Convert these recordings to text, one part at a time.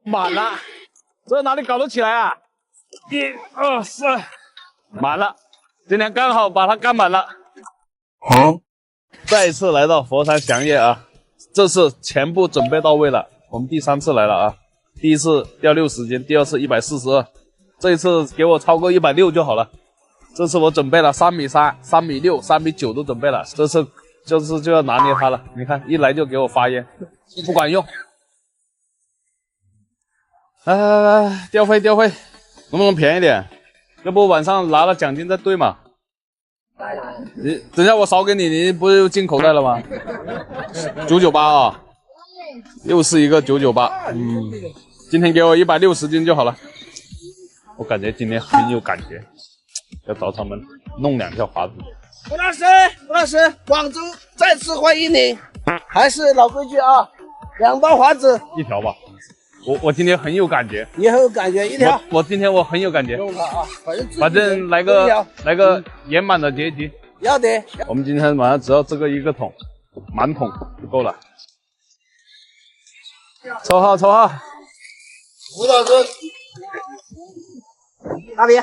满了，这哪里搞得起来啊？1、2、3，满了，今天刚好把它干满了。好，再一次来到佛山祥业啊，这次全部准备到位了。我们第3次来了啊，第一次掉60斤，第2次142，这一次给我超过160就好了。这次我准备了3.3米、3.6米、3.9米都准备了，这次就要拿捏它了。你看，一来就给我发烟，不管用。来，调费，能不能便宜点？要不晚上拿了奖金再兑嘛？你等一下我少给你，你不是又进口袋了吗？998啊，又是一个998。今天给我160斤就好了。我感觉今天很有感觉，要找他们弄2条华子。吴老师，广州再次欢迎你，还是老规矩啊，2包华子，1条吧。我今天很有感觉，你很有感觉，1条。我今天我很有感觉，反正来个圆满的结局。要得。我们今天晚上只要这个1个桶，满桶就够了。抽号。吴老师，哪里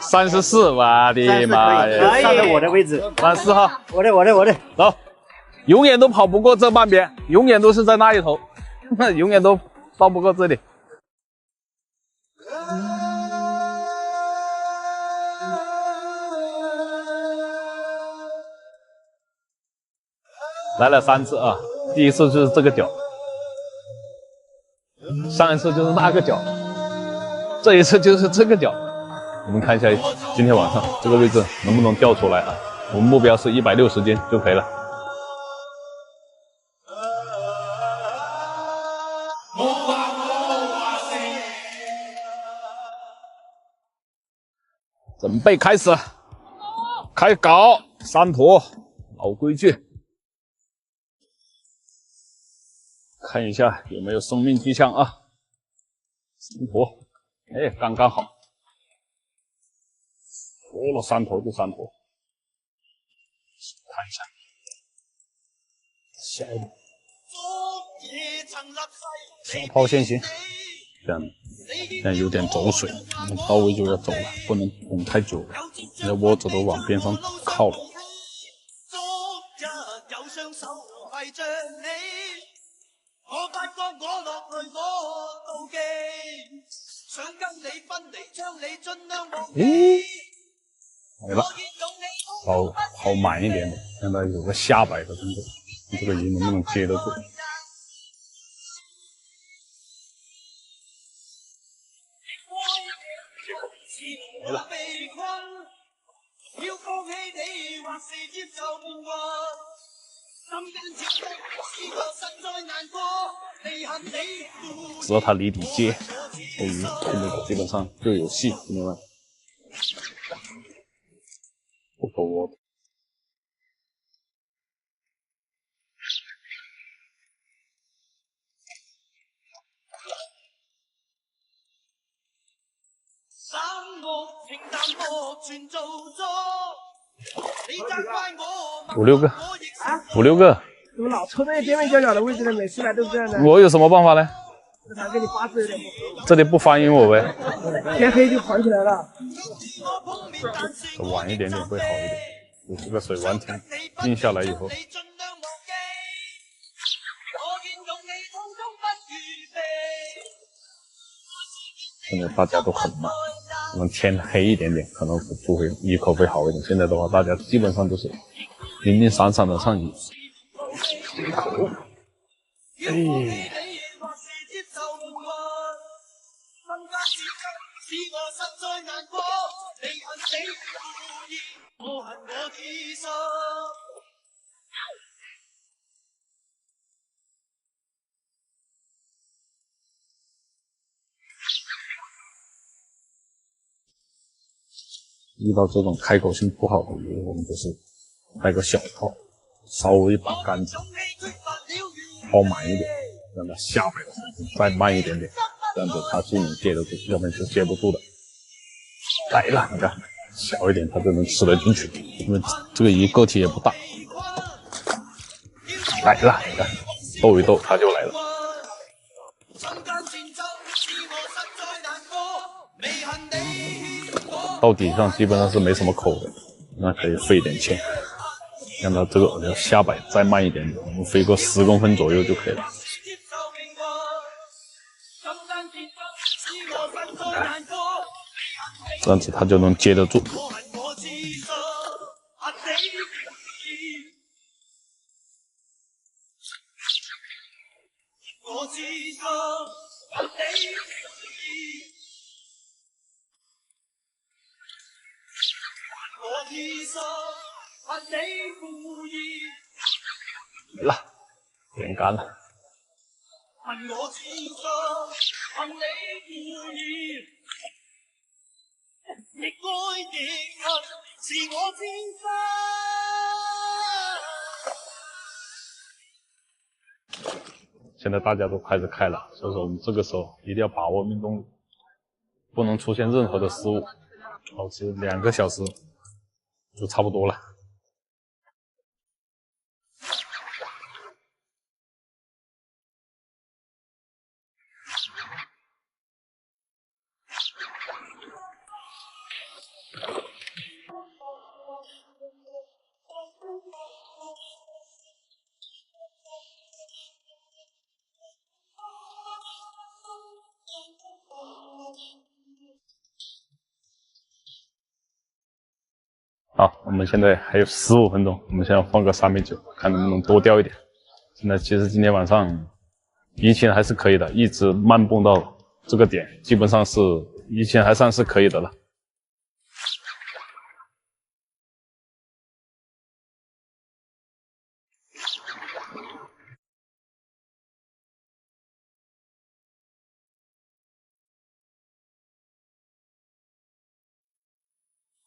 ？34，我的妈呀！站在我的位置。34号。我的。走，永远都跑不过这半边，永远都是在那一头，永远都到不过这里。来了3次啊，第一次就是这个角，上一次就是那个角，这一次就是这个角。我们看一下今天晚上这个位置能不能掉出来啊？我们目标是160斤就可以了。准备开始，开搞3坨，老规矩。看一下有没有生命迹象啊？3坨，哎，刚刚好。多了3坨就3坨，看一下，小一点，小抛先行，这样有点走水，到位就要走了，不能拱太久了，你的窝子都往边上靠了。没了，好满一点点，让它有个下摆的动作，这个鱼能不能接得住？没了。只要它离底接，这鱼后面基本上就有戏，兄弟们。不够窝的。5、6个，5、6个。怎么老抽这些边边角角的位置呢？每次来都这样的。我有什么办法呢？他给你八字有点不好。这里不翻晕我呗。天黑就跑起来了。晚一点点会好一点。你这个水完全静下来以后。现在大家都很慢，可能天黑一点点，可能不会鱼口会好一点。现在的话，大家基本上都是零零散散的上鱼。哎。遇到这种开口性不好的鱼，我们就是开个小泡，稍微把杆子抛满一点，让它下摆再慢一点点，这样子它就能接得住，要不然是接不住的。来了，你看小一点它就能吃得进去，因为这个鱼个体也不大。来了，你看逗一逗它就来了。到底上基本上是没什么口的，那可以费一点钱，让它这个要下摆再慢一点点，我们飞个10公分左右就可以了。这样子它就能接得住。没了，点干了。现在大家都开始开了，所以说我们这个时候一定要把握命中率，不能出现任何的失误。保持2个小时就差不多了。好，我们现在还有15分钟，我们现在放个3.9，看能不能多掉一点。现在其实今天晚上疫情还是可以的，一直慢蹦到这个点，基本上是疫情还算是可以的了。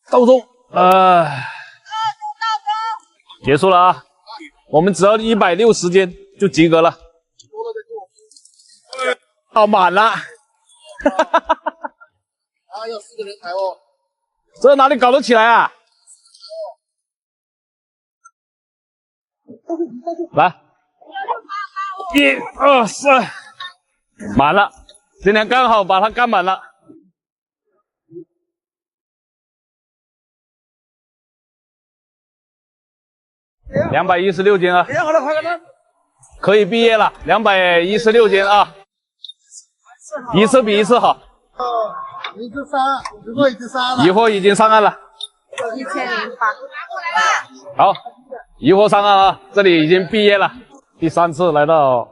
到中，结束了啊！我们只要160时间就及格了。好满了，啊，要4个人抬哦。这哪里搞得起来啊？来，1、2、3，满了，今天刚好把它干满了。216斤啊！好了，快点！可以毕业了，216斤啊！一次比一次好。一次3，一会已经上岸了。一会已经上岸了。1008。好，一会上岸啊！这里已经毕业了。第3次来到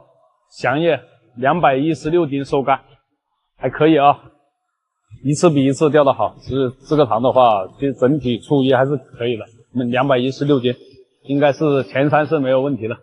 祥业，216斤收竿，还可以啊。一次比一次钓得好，其实这个塘的话，其实整体出鱼还是可以的。我们216斤，应该是前3次没有问题了。